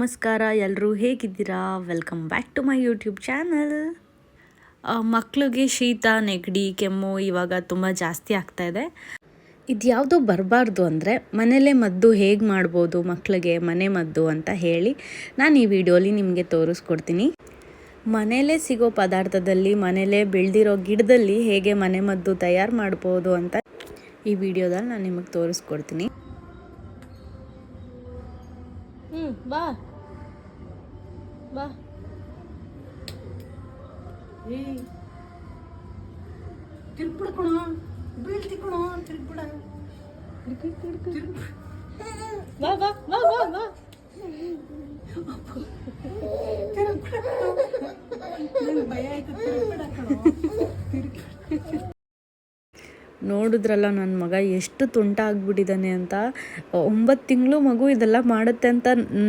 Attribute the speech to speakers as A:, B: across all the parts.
A: ನಮಸ್ಕಾರ, ಎಲ್ಲರೂ ಹೇಗಿದ್ದೀರಾ? Welcome back to my YouTube channel. ಮಕ್ಕಳಿಗೆ ಶೀತ, ನೆಗಡಿ, ಕೆಮ್ಮು ಇವಾಗ ತುಂಬ ಜಾಸ್ತಿ ಆಗ್ತಾಯಿದೆ. ಇದು ಯಾವುದೋ ಬರಬಾರ್ದು ಅಂದರೆ ಮನೇಲೇ ಮದ್ದು ಹೇಗೆ ಮಾಡ್ಬೋದು ಮಕ್ಕಳಿಗೆ ಮನೆ ಮದ್ದು ಅಂತ ಹೇಳಿ ನಾನು ಈ ವಿಡಿಯೋಲಿ ನಿಮಗೆ ತೋರಿಸ್ಕೊಡ್ತೀನಿ. ಮನೇಲೇ ಸಿಗೋ ಪದಾರ್ಥದಲ್ಲಿ, ಮನೇಲೇ ಬೆಳೆದಿರೋ ಗಿಡದಲ್ಲಿ ಹೇಗೆ ಮನೆ ಮದ್ದು ತಯಾರು ಮಾಡ್ಬೋದು ಅಂತ ಈ ವಿಡಿಯೋದಲ್ಲಿ ನಾನು ನಿಮಗೆ ತೋರಿಸ್ಕೊಡ್ತೀನಿ. ಬಾ ಬಾ
B: ತಿರ್ಬಿಡ ಕಣ, ಬೀಳ್ತಿ ಕಣ, ತಿರ್ಬಿಡ.
A: ಬಾ ಬಾ ಬಾ ಬಾ ಬಾ
B: ಭಯ ಆಯ್ತು, ತಿರ್ಬಿಡ ಕಣ.
A: ನೋಡಿದ್ರಲ್ಲ ನನ್ನ ಮಗ ಎಷ್ಟು ತುಂಟ ಆಗ್ಬಿಟ್ಟಿದ್ದಾನೆ ಅಂತ. 9 ತಿಂಗಳು ಮಗು ಇದೆಲ್ಲ ಮಾಡುತ್ತೆ ಅಂತ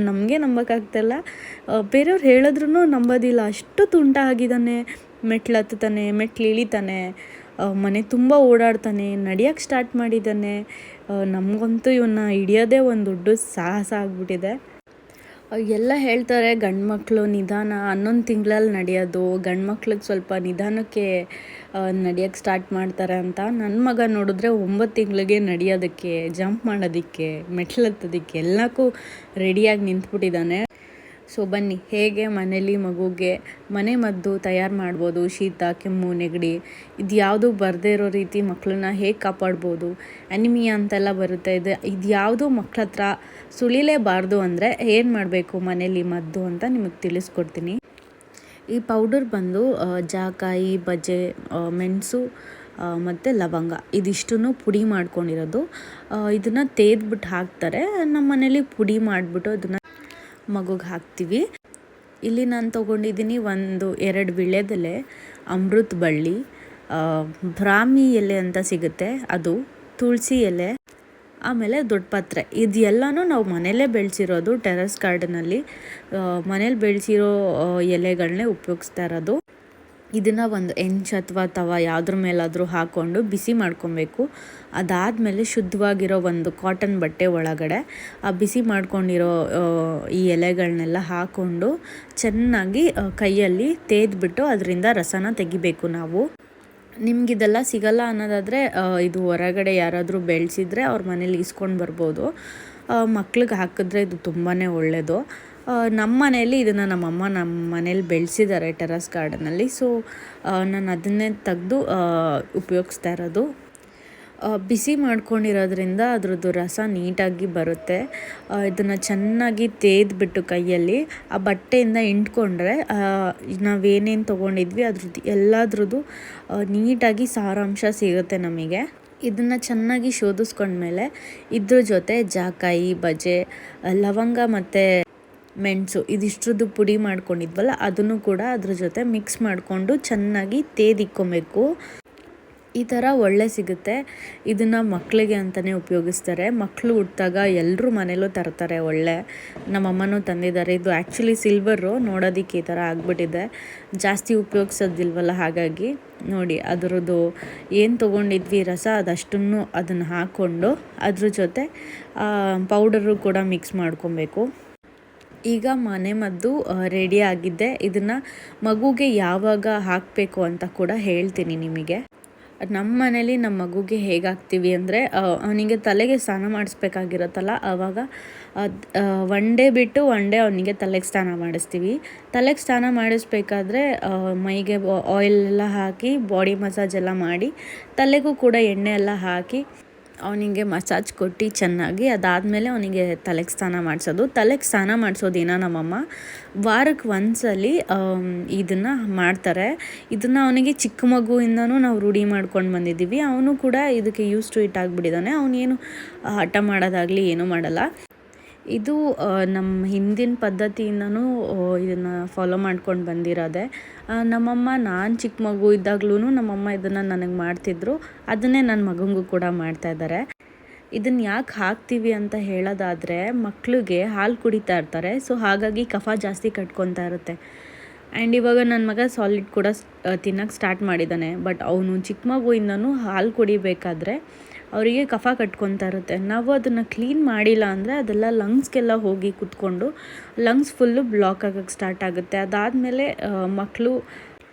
A: ನಮಗೆ ನಂಬೋಕ್ಕಾಗ್ತಾಯಿಲ್ಲ. ಬೇರೆಯವ್ರು ಹೇಳಿದ್ರೂ ನಂಬೋದಿಲ್ಲ, ಅಷ್ಟು ತುಂಟ ಆಗಿದ್ದಾನೆ. ಮೆಟ್ಲು ಹತ್ತುತ್ತಾನೆ, ಮೆಟ್ಲು ಇಳಿತಾನೆ, ಮನೆ ತುಂಬ ಓಡಾಡ್ತಾನೆ, ನಡೆಯೋಕ್ಕೆ ಸ್ಟಾರ್ಟ್ ಮಾಡಿದ್ದಾನೆ. ನಮಗಂತೂ ಇವನ್ನ ಹಿಡಿಯೋದೇ ಒಂದು ದೊಡ್ಡ ಸಾಹಸ ಆಗ್ಬಿಟ್ಟಿದೆ. ಎಲ್ಲ ಹೇಳ್ತಾರೆ ಗಂಡು ಮಕ್ಕಳು ನಿಧಾನ 11 ತಿಂಗಳಲ್ಲಿ ನಡೆಯೋದು, ಗಂಡು ಮಕ್ಳಿಗೆ ಸ್ವಲ್ಪ ನಿಧಾನಕ್ಕೆ ನಡೆಯೋಕ್ಕೆ ಸ್ಟಾರ್ಟ್ ಮಾಡ್ತಾರೆ ಅಂತ. ನನ್ನ ಮಗ ನೋಡಿದ್ರೆ 9 ತಿಂಗಳಿಗೆ ನಡೆಯೋದಕ್ಕೆ, ಜಂಪ್ ಮಾಡೋದಕ್ಕೆ, ಮೆಟ್ಲು ಹತ್ತೋದಕ್ಕೆ ಎಲ್ಲಕ್ಕೂ ರೆಡಿಯಾಗಿ ನಿಂತ್ಬಿಟ್ಟಿದ್ದಾನೆ. ಸೊ ಬನ್ನಿ, ಹೇಗೆ ಮನೇಲಿ ಮಗುಗೆ ಮನೆ ಮದ್ದು ತಯಾರು ಮಾಡ್ಬೋದು. ಶೀತ, ಕೆಮ್ಮು, ನೆಗಡಿ ಇದು ಯಾವುದೂ ಬರದೇ ಇರೋ ರೀತಿ ಮಕ್ಕಳನ್ನ ಹೇಗೆ ಕಾಪಾಡ್ಬೋದು. ಅನಿಮಿಯಾ ಅಂತೆಲ್ಲ ಬರುತ್ತೆ. ಇದು ಯಾವುದೂ ಮಕ್ಳ ಹತ್ರ ಸುಳಿಲೇಬಾರ್ದು ಅಂದರೆ ಏನು ಮಾಡಬೇಕು ಮನೇಲಿ ಮದ್ದು ಅಂತ ನಿಮಗೆ ತಿಳಿಸ್ಕೊಡ್ತೀನಿ. ಈ ಪೌಡರ್ ಬಂದು ಜಾಕಾಯಿ, ಬಜೆ, ಮೆಣಸು ಮತ್ತು ಲವಂಗ ಇದಿಷ್ಟನ್ನು ಪುಡಿ ಮಾಡ್ಕೊಂಡಿರೋದು. ಇದನ್ನು ತೇದ್ಬಿಟ್ಟು ಹಾಕ್ತಾರೆ. ನಮ್ಮ ಮನೇಲಿ ಪುಡಿ ಮಾಡಿಬಿಟ್ಟು ಅದನ್ನು ಮಗುಗೆ ಹಾಕ್ತೀವಿ. ಇಲ್ಲಿ ನಾನು ತೊಗೊಂಡಿದ್ದೀನಿ 2 ವೀಳ್ಯದೆಲೆ, ಅಮೃತ ಬಳ್ಳಿ, ಬ್ರಾಹ್ಮಿ ಎಲೆ ಅಂತ ಸಿಗುತ್ತೆ ಅದು, ತುಳಸಿ ಎಲೆ, ಆಮೇಲೆ ದೊಡ್ಡ ಪತ್ರೆ. ಇದೆಲ್ಲನೂ ನಾವು ಮನೇಲೇ ಬೆಳೆಸಿರೋದು. ಟೆರೆಸ್ ಗಾರ್ಡನಲ್ಲಿ ಮನೇಲಿ ಬೆಳೆಸಿರೋ ಎಲೆಗಳನ್ನೇ ಉಪಯೋಗಿಸ್ತಾ ಇರೋದು. ಇದನ್ನು ಒಂದು ಹೆಂಚು ಅಥವಾ ತವ ಯಾವುದ್ರ ಮೇಲಾದರೂ ಹಾಕ್ಕೊಂಡು ಬಿಸಿ ಮಾಡ್ಕೊಬೇಕು. ಅದಾದಮೇಲೆ ಶುದ್ಧವಾಗಿರೋ ಒಂದು ಕಾಟನ್ ಬಟ್ಟೆ ಒಳಗಡೆ ಆ ಬಿಸಿ ಮಾಡ್ಕೊಂಡಿರೋ ಈ ಎಲೆಗಳನ್ನೆಲ್ಲ ಹಾಕ್ಕೊಂಡು ಚೆನ್ನಾಗಿ ಕೈಯಲ್ಲಿ ತೇದ್ಬಿಟ್ಟು ಅದರಿಂದ ರಸನ ತೆಗಿಬೇಕು ನಾವು. ನಿಮಗಿದೆಲ್ಲ ಸಿಗಲ್ಲ ಅನ್ನೋದಾದರೆ ಇದು ಹೊರಗಡೆ ಯಾರಾದರೂ ಬೆಳೆಸಿದ್ರೆ ಅವ್ರ ಮನೇಲಿ ಇಸ್ಕೊಂಡು ಬರ್ಬೋದು. ಮಕ್ಳಿಗೆ ಹಾಕಿದ್ರೆ ಇದು ತುಂಬಾ ಒಳ್ಳೆಯದು. ನಮ್ಮ ಮನೇಲಿ ಇದನ್ನು ನಮ್ಮ ಮನೇಲಿ ಬೆಳೆಸಿದ್ದಾರೆ ಟೆರಸ್ ಗಾರ್ಡನಲ್ಲಿ. ಸೊ ನಾನು ಅದನ್ನೇ ತೆಗೆದು ಉಪಯೋಗಿಸ್ತಾ ಇರೋದು. ಬಿಸಿ ಮಾಡ್ಕೊಂಡಿರೋದ್ರಿಂದ ಅದ್ರದ್ದು ರಸ ನೀಟಾಗಿ ಬರುತ್ತೆ. ಇದನ್ನು ಚೆನ್ನಾಗಿ ತೇದ್ಬಿಟ್ಟು ಕೈಯಲ್ಲಿ ಆ ಬಟ್ಟೆಯಿಂದ ಇಂಟ್ಕೊಂಡ್ರೆ ನಾವೇನೇನು ತೊಗೊಂಡಿದ್ವಿ ಅದ್ರದ್ದು ಎಲ್ಲದ್ರದ್ದು ನೀಟಾಗಿ ಸಾರಾಂಶ ಸಿಗುತ್ತೆ ನಮಗೆ. ಇದನ್ನು ಚೆನ್ನಾಗಿ ಶೋಧಿಸ್ಕೊಂಡ್ಮೇಲೆ ಇದ್ರ ಜೊತೆ ಜಾಕಾಯಿ, ಬಜೆ, ಲವಂಗ ಮತ್ತು ಮೆಣಸು ಇದಿಷ್ಟರದ್ದು ಪುಡಿ ಮಾಡ್ಕೊಂಡಿದ್ವಲ್ಲ ಅದನ್ನು ಕೂಡ ಅದ್ರ ಜೊತೆ ಮಿಕ್ಸ್ ಮಾಡಿಕೊಂಡು ಚೆನ್ನಾಗಿ ತೇದಿಕ್ಕೊಬೇಕು. ಈ ಥರ ಒಳ್ಳೆ ಸಿಗುತ್ತೆ. ಇದನ್ನು ಮಕ್ಕಳಿಗೆ ಅಂತಲೇ ಉಪಯೋಗಿಸ್ತಾರೆ. ಮಕ್ಕಳು ಹುಟ್ಟಿದಾಗ ಎಲ್ಲರೂ ಮನೇಲೂ ತರ್ತಾರೆ ಒಳ್ಳೆ. ನಮ್ಮಮ್ಮನೂ ತಂದಿದ್ದಾರೆ. ಇದು ಆ್ಯಕ್ಚುಲಿ ಸಿಲ್ವರು, ನೋಡೋದಕ್ಕೆ ಈ ಥರ ಆಗಿಬಿಟ್ಟಿದೆ. ಜಾಸ್ತಿ ಉಪಯೋಗಿಸೋದಿಲ್ವಲ್ಲ, ಹಾಗಾಗಿ ನೋಡಿ ಅದರದ್ದು ಏನು ತೊಗೊಂಡಿದ್ವಿ ರಸ ಅದಷ್ಟನ್ನು ಅದನ್ನು ಹಾಕ್ಕೊಂಡು ಅದ್ರ ಜೊತೆ ಪೌಡರು ಕೂಡ ಮಿಕ್ಸ್ ಮಾಡ್ಕೊಬೇಕು. ಈಗ ಮನೆ ಮದ್ದು ರೆಡಿ ಆಗಿದ್ದೆ. ಇದನ್ನು ಮಗುಗೆ ಯಾವಾಗ ಹಾಕಬೇಕು ಅಂತ ಕೂಡ ಹೇಳ್ತೀನಿ ನಿಮಗೆ. ನಮ್ಮ ಮನೇಲಿ ನಮ್ಮ ಮಗುಗೆ ಹೇಗೆ ಹಾಕ್ತೀವಿ ಅಂದರೆ ಅವನಿಗೆ ತಲೆಗೆ ಸ್ನಾನ ಮಾಡಿಸ್ಬೇಕಾಗಿರುತ್ತಲ್ಲ, ಆವಾಗ 1 ಡೇ ಬಿಟ್ಟು 1 ಡೇ ಅವನಿಗೆ ತಲೆಗೆ ಸ್ನಾನ ಮಾಡಿಸ್ತೀವಿ. ತಲೆಗೆ ಸ್ನಾನ ಮಾಡಿಸ್ಬೇಕಾದ್ರೆ ಮೈಗೆ ಆಯಿಲ್ ಎಲ್ಲ ಹಾಕಿ ಬಾಡಿ ಮಸಾಜ್ ಎಲ್ಲ ಮಾಡಿ, ತಲೆಗೂ ಕೂಡ ಎಣ್ಣೆ ಎಲ್ಲ ಹಾಕಿ ಅವನಿಗೆ ಮಸಾಜ್ ಕೊಟ್ಟು ಚೆನ್ನಾಗಿ ಅದಾದಮೇಲೆ ಅವನಿಗೆ ತಲೆಗೆ ಸ್ನಾನ ಮಾಡಿಸೋದು. ತಲೆಗೆ ಸ್ನಾನ ಮಾಡಿಸೋದಿನ ನಮ್ಮಮ್ಮ ವಾರಕ್ಕೆ ಒಂದ್ಸಲಿ ಇದನ್ನು ಮಾಡ್ತಾರೆ. ಇದನ್ನು ಅವನಿಗೆ ಚಿಕ್ಕ ಮಗುವಿಂದನೂ ನಾವು ರೂಢಿ ಮಾಡ್ಕೊಂಡು ಬಂದಿದ್ದೀವಿ. ಅವನು ಕೂಡ ಇದಕ್ಕೆ ಯೂಸ್ ಟು ಇಟ್ ಆಗಿಬಿಟ್ಟಿದ್ದಾನೆ. ಅವನೇನು ಹಠ ಮಾಡೋದಾಗಲಿ ಏನೂ ಮಾಡಲ್ಲ. ಇದು ನಮ್ಮ ಹಿಂದಿನ ಪದ್ಧತಿಯಿಂದನೂ ಇದನ್ನು ಫಾಲೋ ಮಾಡ್ಕೊಂಡು ಬಂದಿರೋದೆ. ನಮ್ಮಮ್ಮ ನಾನು ಚಿಕ್ಕ ಮಗು ಇದ್ದಾಗ್ಲೂ ನಮ್ಮಮ್ಮ ಇದನ್ನು ನನಗೆ ಮಾಡ್ತಿದ್ರು. ಅದನ್ನೇ ನನ್ನ ಮಗನಿಗೂ ಕೂಡ ಮಾಡ್ತಾಯಿದ್ದಾರೆ. ಇದನ್ನು ಯಾಕೆ ಹಾಕ್ತೀವಿ ಅಂತ ಹೇಳೋದಾದರೆ ಮಕ್ಕಳಿಗೆ ಹಾಲು ಕುಡಿತಾ ಇರ್ತಾರೆ. ಸೊ ಹಾಗಾಗಿ ಕಫ ಜಾಸ್ತಿ ಕಟ್ಕೊತಾ ಇರುತ್ತೆ. ಆ್ಯಂಡ್ ಇವಾಗ ನನ್ನ ಮಗ ಸಾಲಿಡ್ ಕೂಡ ತಿನ್ನೋಕ್ಕೆ ಸ್ಟಾರ್ಟ್ ಮಾಡಿದ್ದಾನೆ. ಬಟ್ ಅವನು ಚಿಕ್ಕ ಮಗುವಿಂದನೂ ಹಾಲು ಕುಡಿಬೇಕಾದ್ರೆ ಅವರಿಗೆ ಕಫ ಕಟ್ಕೊತಾ ಇರುತ್ತೆ. ನಾವು ಅದನ್ನು ಕ್ಲೀನ್ ಮಾಡಿಲ್ಲ ಅಂದರೆ ಅದೆಲ್ಲ ಲಂಗ್ಸ್ಗೆಲ್ಲ ಹೋಗಿ ಕುತ್ಕೊಂಡು ಲಂಗ್ಸ್ ಫುಲ್ಲು ಬ್ಲಾಕ್ ಆಗೋಕ್ಕೆ ಸ್ಟಾರ್ಟ್ ಆಗುತ್ತೆ. ಅದಾದಮೇಲೆ ಮಕ್ಕಳು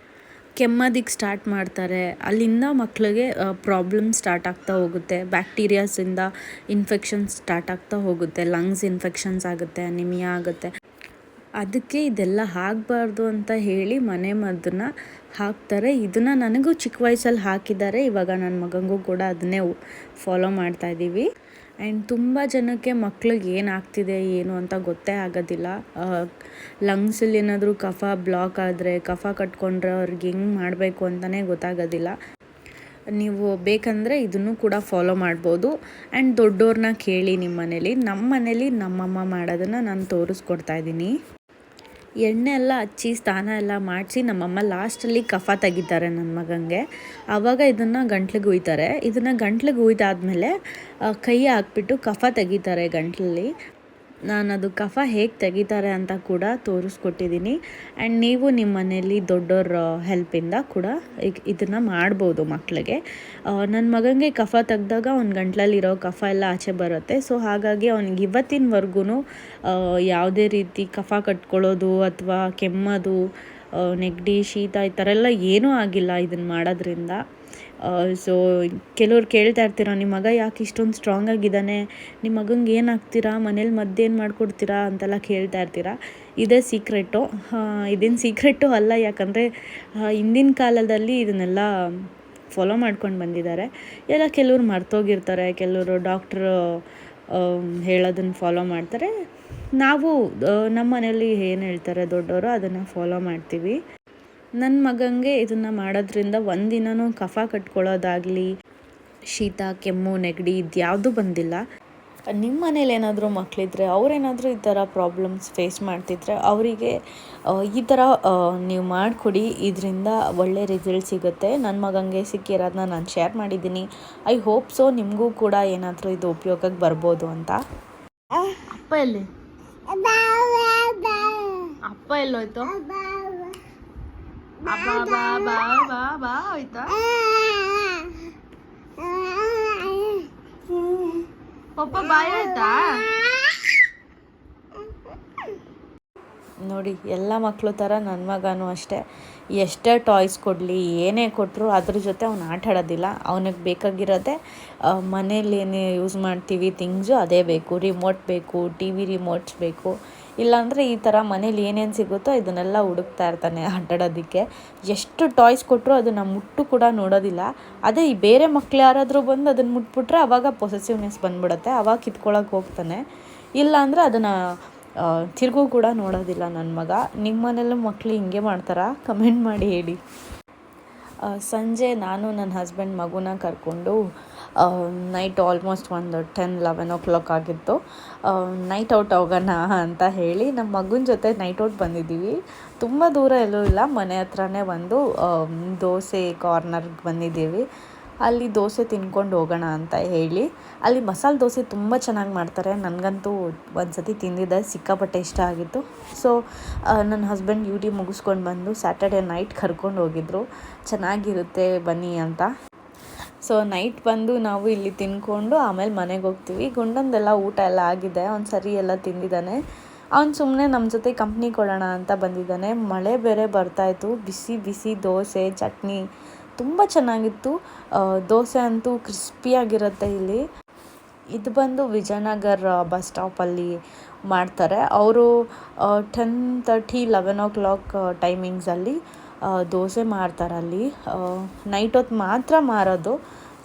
A: ಕೆಮ್ಮೋದಕ್ಕೆ ಸ್ಟಾರ್ಟ್ ಮಾಡ್ತಾರೆ. ಅಲ್ಲಿಂದ ಮಕ್ಕಳಿಗೆ ಪ್ರಾಬ್ಲಮ್ ಸ್ಟಾರ್ಟ್ ಆಗ್ತಾ ಹೋಗುತ್ತೆ. ಬ್ಯಾಕ್ಟೀರಿಯಾಸಿಂದ ಇನ್ಫೆಕ್ಷನ್ಸ್ ಸ್ಟಾರ್ಟ್ ಆಗ್ತಾ ಹೋಗುತ್ತೆ. ಲಂಗ್ಸ್ ಇನ್ಫೆಕ್ಷನ್ಸ್ ಆಗುತ್ತೆ, ಅನಿಮಿಯಾ ಆಗುತ್ತೆ. ಅದಕ್ಕೆ ಇದೆಲ್ಲ ಆಗಬಾರ್ದು ಅಂತ ಹೇಳಿ ಮನೆ ಮದ್ದನ್ನ ಹಾಕ್ತಾರೆ. ಇದನ್ನು ನನಗೂ ಚಿಕ್ಕ ವಯಸ್ಸಲ್ಲಿ ಹಾಕಿದ್ದಾರೆ. ಇವಾಗ ನನ್ನ ಮಗನಿಗೂ ಕೂಡ ಅದನ್ನೇ ಫಾಲೋ ಮಾಡ್ತಾಯಿದ್ದೀವಿ. ಆ್ಯಂಡ್ ತುಂಬ ಜನಕ್ಕೆ ಮಕ್ಳಿಗೆ ಏನಾಗ್ತಿದೆ ಏನು ಅಂತ ಗೊತ್ತೇ ಆಗೋದಿಲ್ಲ. ಲಂಗ್ಸಲ್ಲಿ ಏನಾದರೂ ಕಫ ಬ್ಲಾಕ್ ಆದರೆ, ಕಫ ಕಟ್ಕೊಂಡ್ರೆ ಅವ್ರಿಗೆ ಹೆಂಗೆ ಮಾಡಬೇಕು ಅಂತಲೇ ಗೊತ್ತಾಗೋದಿಲ್ಲ. ನೀವು ಬೇಕಂದರೆ ಇದನ್ನು ಕೂಡ ಫಾಲೋ ಮಾಡ್ಬೋದು. ಆ್ಯಂಡ್ ದೊಡ್ಡವ್ರನ್ನ ಕೇಳಿ ನಿಮ್ಮ ಮನೇಲಿ. ನಮ್ಮ ಮನೇಲಿ ನಮ್ಮಮ್ಮ ಮಾಡೋದನ್ನು ನಾನು ತೋರಿಸ್ಕೊಡ್ತಾಯಿದ್ದೀನಿ. ಎಣ್ಣೆ ಎಲ್ಲ ಹಚ್ಚಿ ಸ್ನಾನ ಎಲ್ಲ ಮಾಡಿಸಿ ನಮ್ಮಮ್ಮ ಲಾಸ್ಟಲ್ಲಿ ಕಫ ತೆಗಿತಾರೆ ನನ್ನ ಮಗನಿಗೆ. ಆವಾಗ ಇದನ್ನು ಗಂಟ್ಲಿಗೆ ಉಯ್ತಾರೆ. ಇದನ್ನು ಗಂಟ್ಲಿಗೆ ಉಯ್ದಾದ್ಮೇಲೆ ಕೈ ಹಾಕ್ಬಿಟ್ಟು ಕಫ ತೆಗಿತಾರೆ ಗಂಟ್ಲಲ್ಲಿ. ನಾನು ಅದು ಕಫ ಹೇಗೆ ತೆಗಿತಾರೆ ಅಂತ ಕೂಡ ತೋರಿಸ್ಕೊಟ್ಟಿದ್ದೀನಿ. ಆ್ಯಂಡ್ ನೀವು ನಿಮ್ಮ ಮನೇಲಿ ದೊಡ್ಡವ್ರ ಹೆಲ್ಪಿಂದ ಕೂಡ ಇದನ್ನು ಮಾಡ್ಬೋದು ಮಕ್ಕಳಿಗೆ. ನನ್ನ ಮಗನಿಗೆ ಕಫ ತೆಗ್ದಾಗ ಅವ್ನ ಗಂಟ್ಲಲ್ಲಿರೋ ಕಫ ಎಲ್ಲ ಆಚೆ ಬರುತ್ತೆ. ಸೊ ಹಾಗಾಗಿ ಅವ್ನಿಗೆ ಇವತ್ತಿನವರೆಗೂ ಯಾವುದೇ ರೀತಿ ಕಫ ಕಟ್ಕೊಳ್ಳೋದು ಅಥವಾ ಕೆಮ್ಮೋದು, ನೆಗಡಿ, ಶೀತ ಈ ಥರ ಎಲ್ಲ ಏನೂ ಆಗಿಲ್ಲ ಇದನ್ನು ಮಾಡೋದ್ರಿಂದ. ಸೊ ಕೆಲವ್ರು ಕೇಳ್ತಾ ಇರ್ತೀರ, ನಿಮ್ಮ ಮಗ ಯಾಕೆ ಇಷ್ಟೊಂದು ಸ್ಟ್ರಾಂಗ್ ಆಗಿದ್ದಾನೆ, ನಿಮ್ಮ ಮಗಂಗೆ ಏನು ಹಾಕ್ತೀರಾ, ಮನೇಲಿ ಮದ್ದೇನು ಮಾಡಿಕೊಡ್ತೀರಾ ಅಂತೆಲ್ಲ ಕೇಳ್ತಾ ಇರ್ತೀರ. ಇದೇ ಸೀಕ್ರೆಟು. ಇದೇನು ಸೀಕ್ರೆಟು ಅಲ್ಲ, ಯಾಕಂದರೆ ಹಿಂದಿನ ಕಾಲದಲ್ಲಿ ಇದನ್ನೆಲ್ಲ ಫಾಲೋ ಮಾಡ್ಕೊಂಡು ಬಂದಿದ್ದಾರೆ. ಎಲ್ಲ ಕೆಲವ್ರು ಮರ್ತೋಗಿರ್ತಾರೆ, ಕೆಲವರು ಡಾಕ್ಟ್ರು ಹೇಳೋದನ್ನು ಫಾಲೋ ಮಾಡ್ತಾರೆ. ನಾವು ನಮ್ಮ ಮನೇಲಿ ಏನು ಹೇಳ್ತಾರೆ ದೊಡ್ಡವರು ಅದನ್ನು ಫಾಲೋ ಮಾಡ್ತೀವಿ. ನನ್ನ ಮಗನಿಗೆ ಇದನ್ನು ಮಾಡೋದ್ರಿಂದ ಒಂದಿನವೂ ಕಫ ಕಟ್ಕೊಳ್ಳೋದಾಗಲಿ, ಶೀತ, ಕೆಮ್ಮು, ನೆಗಡಿ ಇದ್ಯಾವುದೂ ಬಂದಿಲ್ಲ. ನಿಮ್ಮ ಮನೇಲಿ ಏನಾದರೂ ಮಕ್ಕಳಿದ್ರೆ ಅವರೇನಾದರೂ ಈ ಥರ ಪ್ರಾಬ್ಲಮ್ಸ್ ಫೇಸ್ ಮಾಡ್ತಿದ್ರೆ ಅವರಿಗೆ ಈ ಥರ ನೀವು ಮಾಡಿಕೊಡಿ. ಇದರಿಂದ ಒಳ್ಳೆ ರಿಸಲ್ಟ್ ಸಿಗುತ್ತೆ. ನನ್ನ ಮಗನಿಗೆ ಸಿಕ್ಕಿರೋದನ್ನ ನಾನು ಶೇರ್ ಮಾಡಿದ್ದೀನಿ. ಐ ಹೋಪ್ ಸೊ ನಿಮಗೂ ಕೂಡ ಏನಾದರೂ ಇದು ಉಪಯೋಗಕ್ಕೆ ಬರ್ಬೋದು ಅಂತ. ಅಪ್ಪ ಎಲ್ಲಿ? ಅಪ್ಪ ಎಲ್ಲೋಯ್ತು? ಬಾ ಬಾ ಬಾ ಬಾ ಬಾ ಆಯ್ತಾ? ಪಪ್ಪ ಬಾಯ್ ಆಯ್ತಾ? ನೋಡಿ, ಎಲ್ಲ ಮಕ್ಕಳು ಥರ ನನ್ನ ಮಗನೂ ಅಷ್ಟೇ. ಎಷ್ಟೇ ಟಾಯ್ಸ್ ಕೊಡಲಿ, ಏನೇ ಕೊಟ್ಟರು ಅದ್ರ ಜೊತೆ ಅವ್ನು ಆಟ ಆಡೋದಿಲ್ಲ. ಅವನಿಗೆ ಬೇಕಾಗಿರೋದೆ ಮನೇಲಿ ಏನೇ ಯೂಸ್ ಮಾಡ್ತೀವಿ ಥಿಂಗ್ಸು ಅದೇ ಬೇಕು. ರಿಮೋಟ್ ಬೇಕು, ಟಿ ವಿ ರಿಮೋಟ್ಸ್ ಬೇಕು. ಇಲ್ಲಾಂದರೆ ಈ ಥರ ಮನೇಲಿ ಏನೇನು ಸಿಗುತ್ತೋ ಇದನ್ನೆಲ್ಲ ಹುಡುಕ್ತಾ ಇರ್ತಾನೆ ಆಟಾಡೋದಕ್ಕೆ. ಎಷ್ಟು ಟಾಯ್ಸ್ ಕೊಟ್ಟರು ಅದನ್ನು ಮುಟ್ಟು ಕೂಡ ನೋಡೋದಿಲ್ಲ. ಅದೇ ಈ ಬೇರೆ ಮಕ್ಳು ಯಾರಾದರೂ ಬಂದು ಅದನ್ನು ಮುಟ್ಬಿಟ್ರೆ ಆವಾಗ ಪೊಸೆಸಿವ್ನೆಸ್ ಬಂದ್ಬಿಡುತ್ತೆ. ಆವಾಗ ಕಿತ್ಕೊಳ್ಳೋಕೆ ಹೋಗ್ತಾನೆ. ಇಲ್ಲಾಂದರೆ ಅದನ್ನು ತಿರುಗೂ ಕೂಡ ನೋಡೋದಿಲ್ಲ ನನ್ನ ಮಗ. ನಿಮ್ಮ ಮನೇಲೂ ಮಕ್ಕಳು ಹಿಂಗೆ ಮಾಡ್ತಾರಾ? ಕಮೆಂಟ್ ಮಾಡಿ ಹೇಳಿ. ಸಂಜೆ ನಾನು ನನ್ನ ಹಸ್ಬೆಂಡ್ ಮಗುನ ಕರ್ಕೊಂಡು ನೈಟ್ ಆಲ್ಮೋಸ್ಟ್ ಒಂದು 10-11 o'clock ಆಗಿತ್ತು. ನೈಟ್ ಔಟ್ ಹೋಗೋಣ ಅಂತ ಹೇಳಿ ನಮ್ಮ ಮಗನ ಜೊತೆ ನೈಟ್ ಔಟ್ ಬಂದಿದ್ದೀವಿ. ತುಂಬ ದೂರ ಎಲ್ಲೂ ಇಲ್ಲ, ಮನೆ ಹತ್ರನೇ ಒಂದು ದೋಸೆ ಕಾರ್ನರ್ಗೆ ಬಂದಿದ್ದೀವಿ. ಅಲ್ಲಿ ದೋಸೆ ತಿನ್ಕೊಂಡು ಹೋಗೋಣ ಅಂತ ಹೇಳಿ. ಅಲ್ಲಿ ಮಸಾಲೆ ದೋಸೆ ತುಂಬ ಚೆನ್ನಾಗಿ ಮಾಡ್ತಾರೆ. ನನಗಂತೂ ಒಂದು ಸತಿ ತಿಂದಿದ್ದೆ, ಸಿಕ್ಕಾಪಟ್ಟೆ ಇಷ್ಟ ಆಗಿತ್ತು. ಸೊ ನನ್ನ ಹಸ್ಬೆಂಡ್ ಡ್ಯೂಟಿ ಮುಗಿಸ್ಕೊಂಡು ಬಂದು ಸ್ಯಾಟರ್ಡೆ ನೈಟ್ ಕರ್ಕೊಂಡು ಹೋಗಿದ್ರು, ಚೆನ್ನಾಗಿರುತ್ತೆ ಬನ್ನಿ ಅಂತ. ಸೊ ನೈಟ್ ಬಂದು ನಾವು ಇಲ್ಲಿ ತಿನ್ಕೊಂಡು ಆಮೇಲೆ ಮನೆಗೆ ಹೋಗ್ತೀವಿ. ಗುಂಡಂದೆಲ್ಲ ಊಟ ಎಲ್ಲ ಆಗಿದೆ, ಅವ್ನು ಸರಿ ಎಲ್ಲ ತಿಂದಿದ್ದಾನೆ. ಅವ್ನು ಸುಮ್ಮನೆ ನಮ್ಮ ಜೊತೆ ಕಂಪ್ನಿ ಕೊಡೋಣ ಅಂತ ಬಂದಿದ್ದಾನೆ. ಮಳೆ ಬೇರೆ ಬರ್ತಾಯಿತ್ತು. ಬಿಸಿ ಬಿಸಿ ದೋಸೆ, ಚಟ್ನಿ ತುಂಬ ಚೆನ್ನಾಗಿತ್ತು. ದೋಸೆ ಅಂತೂ ಕ್ರಿಸ್ಪಿಯಾಗಿರುತ್ತೆ. ಇಲ್ಲಿ ಇದು ಬಂದು ವಿಜಯನಗರ ಬಸ್ ಸ್ಟಾಪಲ್ಲಿ ಮಾಡ್ತಾರೆ. ಅವರು 10:30-11 o'clock ಟೈಮಿಂಗ್ಸಲ್ಲಿ ದೋಸೆ ಮಾರ್ತಾರೆ. ಅಲ್ಲಿ ನೈಟ್ ಹೊತ್ತು ಮಾತ್ರ ಮಾರೋದು.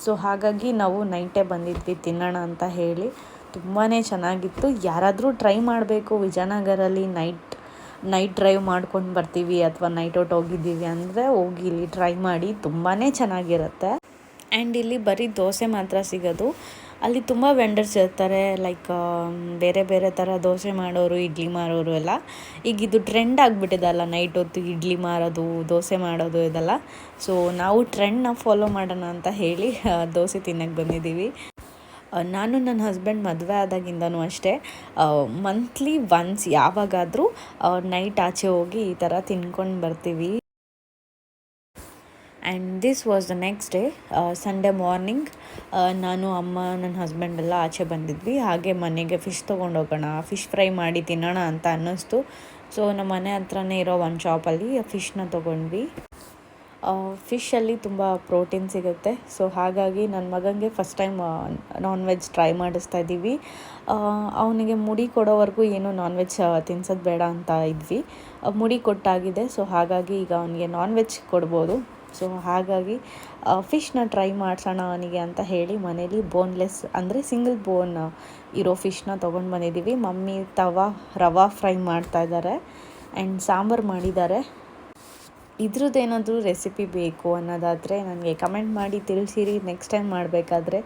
A: ಸೊ ಹಾಗಾಗಿ ನಾವು ನೈಟೇ ಬಂದಿದ್ವಿ ತಿನ್ನೋಣ ಅಂತ ಹೇಳಿ. ತುಂಬಾ ಚೆನ್ನಾಗಿತ್ತು. ಯಾರಾದರೂ ಟ್ರೈ ಮಾಡಬೇಕು ವಿಜಯನಗರಲ್ಲಿ ನೈಟ್ ಡ್ರೈವ್ ಮಾಡ್ಕೊಂಡು ಬರ್ತೀವಿ ಅಥವಾ ನೈಟ್ ಔಟ್ ಹೋಗಿದ್ದೀವಿ ಅಂದರೆ ಹೋಗಿ ಇಲ್ಲಿ ಟ್ರೈ ಮಾಡಿ, ತುಂಬಾ ಚೆನ್ನಾಗಿರುತ್ತೆ. ಆ್ಯಂಡ್ ಇಲ್ಲಿ ಬರೀ ದೋಸೆ ಮಾತ್ರ ಸಿಗೋದು. ಅಲ್ಲಿ ತುಂಬ ವೆಂಡರ್ಸ್ ಇರ್ತಾರೆ, ಲೈಕ್ ಬೇರೆ ಬೇರೆ ಥರ ದೋಸೆ ಮಾಡೋರು, ಇಡ್ಲಿ ಮಾರೋರು ಎಲ್ಲ. ಈಗ ಇದು ಟ್ರೆಂಡ್ ಆಗಿಬಿಟ್ಟಿದಲ್ಲ, ನೈಟ್ ಹೊತ್ತು ಇಡ್ಲಿ ಮಾರೋದು, ದೋಸೆ ಮಾಡೋದು ಇದೆಲ್ಲ. ಸೊ ನಾವು ಟ್ರೆಂಡ್ನ ಫಾಲೋ ಮಾಡೋಣ ಅಂತ ಹೇಳಿ ದೋಸೆ ತಿನ್ನೋಕ್ಕೆ ಬಂದಿದ್ದೀವಿ. ನಾನು ನನ್ನ ಹಸ್ಬೆಂಡ್ ಮದುವೆ ಆದಾಗಿಂದನೂ ಅಷ್ಟೇ ಮಂತ್ಲಿ ಒನ್ಸ್ ಯಾವಾಗಾದರೂ ನೈಟ್ ಆಚೆ ಹೋಗಿ ಈ ಥರ ತಿನ್ಕೊಂಡು ಬರ್ತೀವಿ. And this was the next day Sunday morning. ನಾನು ಅಮ್ಮ ನನ್ನ ಹಸ್ಬೆಂಡ್ ಎಲ್ಲ ಆಚೆ ಬಂದಿದ್ವಿ. ಹಾಗೆ ಮನೆಗೆ ಫಿಶ್ ತೊಗೊಂಡೋಗೋಣ, ಫಿಶ್ ಫ್ರೈ ಮಾಡಿ ತಿನ್ನೋಣ ಅಂತ ಅನ್ನಿಸ್ತು. ಸೊ ನಮ್ಮ ಮನೆ ಹತ್ರನೇ ಇರೋ ಒಂದು ಶಾಪಲ್ಲಿ ಫಿಶ್ನ ತೊಗೊಂಡ್ವಿ. ಫಿಶಲ್ಲಿ ತುಂಬ ಪ್ರೋಟೀನ್ ಸಿಗುತ್ತೆ. ಸೊ ಹಾಗಾಗಿ ನನ್ನ ಮಗನಿಗೆ first time non veg try ಮಾಡಿಸ್ತಾ ಇದ್ದೀವಿ. ಅವನಿಗೆ ಮುಡಿ ಕೊಡೋವರೆಗೂ ಏನು ನಾನ್ ವೆಜ್ ತಿನ್ಸೋದು ಬೇಡ ಅಂತ ಇದ್ವಿ. ಮುಡಿ ಕೊಟ್ಟಾಗಿದೆ. ಸೊ ಹಾಗಾಗಿ ಈಗ ಅವನಿಗೆ ನಾನ್ ವೆಜ್ ಕೊಡ್ಬೋದು. ಸೊ ಹಾಗಾಗಿ ಫಿಶ್ನ ಟ್ರೈ ಮಾಡಿಸೋಣ ಅವನಿಗೆ ಅಂತ ಹೇಳಿ ಮನೇಲಿ ಬೋನ್ಲೆಸ್ ಅಂದರೆ ಸಿಂಗಲ್ ಬೋನ್ ಇರೋ ಫಿಶ್ನ ತೊಗೊಂಡು ಬಂದಿದ್ದೀವಿ. ಮಮ್ಮಿ ರವಾ ಫ್ರೈ ಮಾಡ್ತಾಯಿದ್ದಾರೆ ಆ್ಯಂಡ್ ಸಾಂಬಾರು ಮಾಡಿದ್ದಾರೆ. ಇದ್ರದ್ದೇನಾದರೂ ರೆಸಿಪಿ ಬೇಕು ಅನ್ನೋದಾದರೆ ನನಗೆ ಕಮೆಂಟ್ ಮಾಡಿ ತಿಳಿಸಿರಿ. ನೆಕ್ಸ್ಟ್ ಟೈಮ್ ಮಾಡಬೇಕಾದ್ರೆ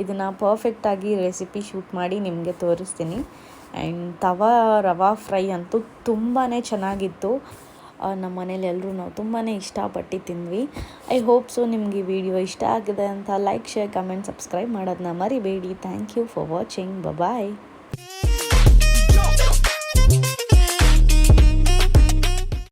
A: ಇದನ್ನು ಪರ್ಫೆಕ್ಟಾಗಿ ರೆಸಿಪಿ ಶೂಟ್ ಮಾಡಿ ನಿಮಗೆ ತೋರಿಸ್ತೀನಿ. ಆ್ಯಂಡ್ ರವಾ ಫ್ರೈ ಅಂತೂ ತುಂಬಾ ಚೆನ್ನಾಗಿತ್ತು. ನಮ್ಮ ಮನೇಲಿ ಎಲ್ಲರೂ ನಾವು ತುಂಬಾ ಇಷ್ಟಪಟ್ಟು ತಿಂದ್ವಿ. ಐ ಹೋಪ್ ಸೊ ನಿಮಗೆ ಈ ವಿಡಿಯೋ ಇಷ್ಟ ಆಗಿದೆ ಅಂತ ಲೈಕ್, ಶೇರ್, ಕಮೆಂಟ್, ಸಬ್ಸ್ಕ್ರೈಬ್ ಮಾಡೋದನ್ನ ಮರಿಬೇಡಿ. Thank you for watching. Bye.